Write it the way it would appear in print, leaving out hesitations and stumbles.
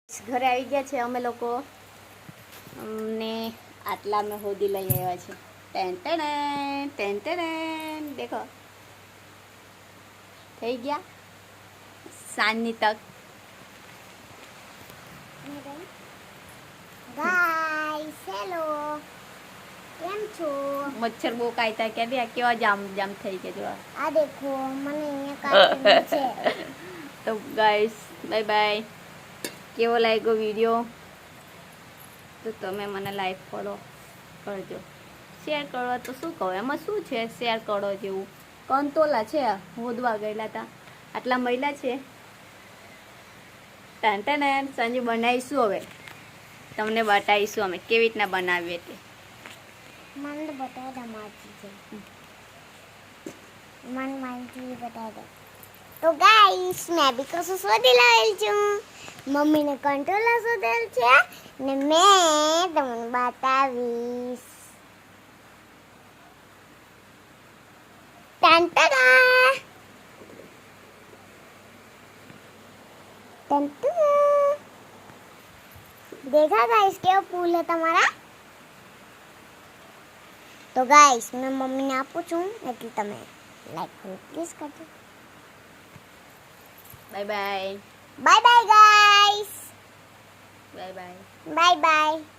ઘરે આવી ગયા છે અમે લોકો ને આટલા અમે હોદી લઈ આવ્યા છે ટેન દેખો થઈ ગયા સાંજની તક ગાઈસ હેલો કેમ છો મચ્છર બહુ કાયતા કે બે કેવા જામ જામ થઈ ગયા જો આ દેખો મને અહીંયા કાઢેલું છે તો ગાઈસ બાય બાય કેવો લાગ્યો વિડીયો તો તમે મને લાઈક ફોલો કરજો શેર કરો તો શું કહો એમાં શું છે શેર કરો જેવું કંતોલા છે હોદવા ગયેલા હતા આટલા મહિલા છે ટાન સાંજે બનાવીશું હવે તમને બતાવીશું અમે કેવી રીતના બનાવીએ તે મને તો બતા દે માજી છે મન માજી બતા દે તો ગાઈસ મેં બી કશું શોધી લાવેલ છું મમ્મીને કંટ્રોલર શોધેલ છે ને મેં તમને બતાવીશ ટંટડા देखा गाइस क्या फूल है तुम्हारा तो गाइस मैं मम्मी ने आपको छूं એટલે તમે લાઈક કરો પ્લીઝ કરજો bye bye bye bye guys bye bye bye bye